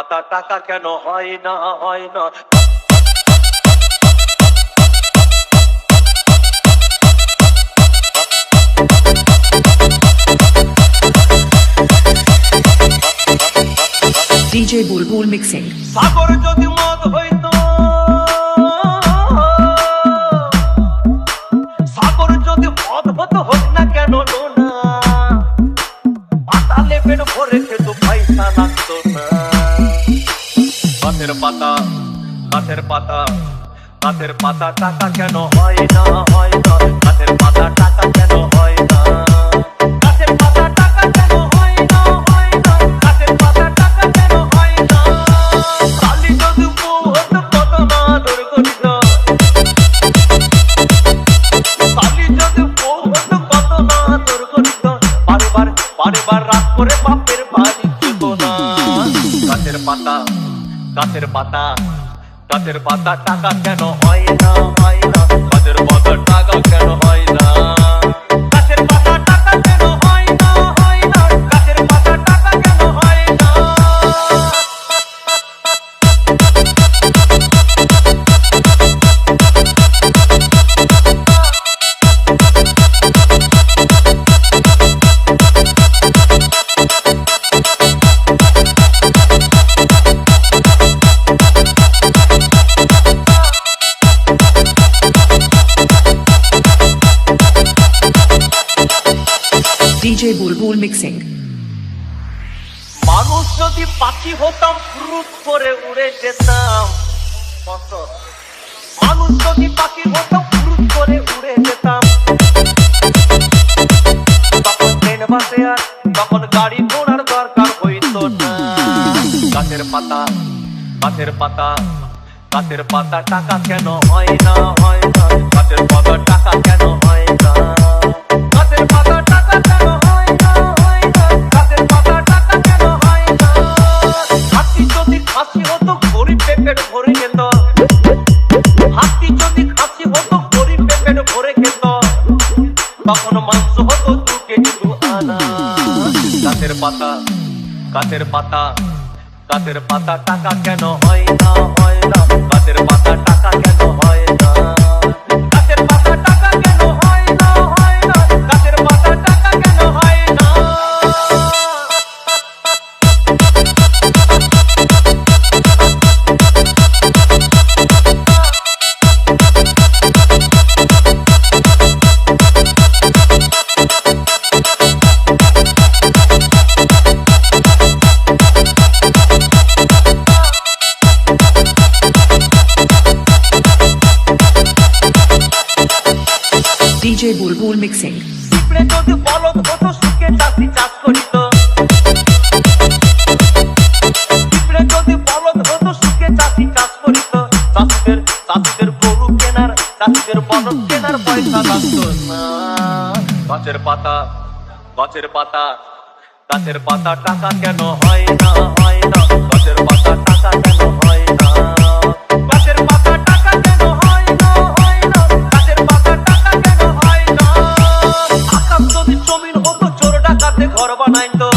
পাতা টাকা কেন হয় না হয় না। DJ Bulbul Mixing. সাগর যদি মদ হইতো, সাগর যদি মদ হতো হোক না কেন না, পাতালে পেট ভরে খেত পয়সা লাগতো না। গাছের পাতা গাছের পাতা গাছের পাতা টাকা কেন হয় না হয় না। গাছের পাতা টাকা কেন হয় না। গাছের পাতা টাকা কেন হয় না হয় না। গাছের পাতা টাকা কেন হয় না। কালি যদি বউ হতো কত না আদর করিত। কালি যদি বউ হতো কত না আদর করিত। বারে রাত করে বাপের বাড়ি যেত না। গাছের পাতা গাছের পাতা গাছের পাতা টাকা কেন হয় না হয় না। গাছের পাতা টাকা কেন হয় না। গাছের পাতা টাকা কেন হয় না হয় না। গাছের পাতা টাকা কেন হয় না। DJ Bulbul Mixing. মানুষ যদি পাখি হতাম ফুরুত করে উড়ে যেতাম। মানুষ যদি পাখি হতাম ফুরুত করে উড়ে যেতাম। তখন ট্রেন বাসে আর তখন গাড়ি ঘোড়ার দরকার হইতো না। গাছের পাতা গাছের পাতা গাছের পাতা টাকা কেন হয় না হয় না। গাছের পাতা টাকা কেন হয় না। গাছের পাতা টাকা কেন হয় না হয় না। গাছের পাতা টাকা কেন হয় না। হাতি যদি খাসি হতো গরিব পেট ভরে যেত। হাতি যদি খাসি হতো গরিব পেট ভরে খেত। তখন মাংস হতো 2 কেজি 2 আনা। গাছের পাতা গাছের পাতা গাছের পাতা টাকা কেন হয় না হয় না। গাছের পাতা টাকা কেন হয় না। গাছের পাতা টাকা কেন হয় না হয় না। গাছের পাতা টাকা কেন হয় না। DJ Bulbul Mixing. পিঁপড়ে যদি বলদ হতো সুখে চাষি চাষ করিত। পিঁপড়ে যদি বলদ হতো সুখে চাষি চাষ করিত। চাষিদের গরু কেনার চাষিদের বলদ কেনার পয়সা লাগতো না। গাছের পাতা গাছের পাতা গাছের পাতা টাকা কেন হয় না হয় না। গাছের পাতা টাকা কেন হয় না। গাছের পাতা টাকা কেন হয় না হয় না। গাছের পাতা টাকা কেন হয় না। আকাশ যদি জমিন হতো চোর ডাকাতে ঘর বানাইতো।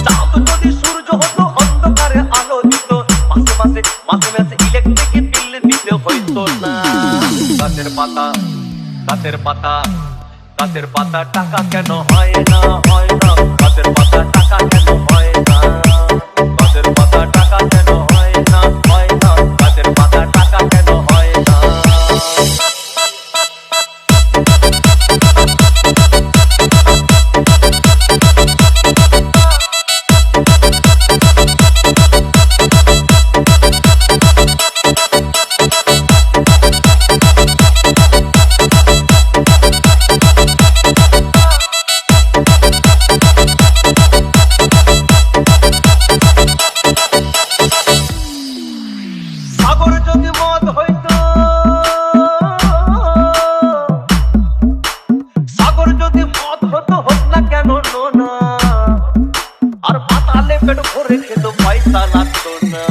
চাঁদ যদি সূর্য হতো অন্ধকারে আলো দিত। মাসে মাসে ইলেকট্রিক বিল দিতে হইতো না। গাছের পাতা গাছের পাতা গাছের পাতা টাকা কেন হয় না হয় না। গাছের পাতা টাকা কেন হয় না। গাছের পাতা টাকা কেন হয় না হয় না। গাছের পাতা টাকা কেন হয় না। সাগর যদি মদ হইতো, সাগর যদি মদ হতো হোক না কেন না। আর পাতালে পেট ভরে খেত পয়সা লাগতো না।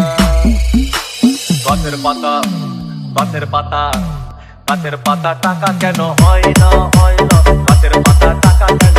গাছের পাতা গাছের পাতা গাছের পাতা টাকা কেন হয় না হয় না। গাছের পাতা টাকা কেন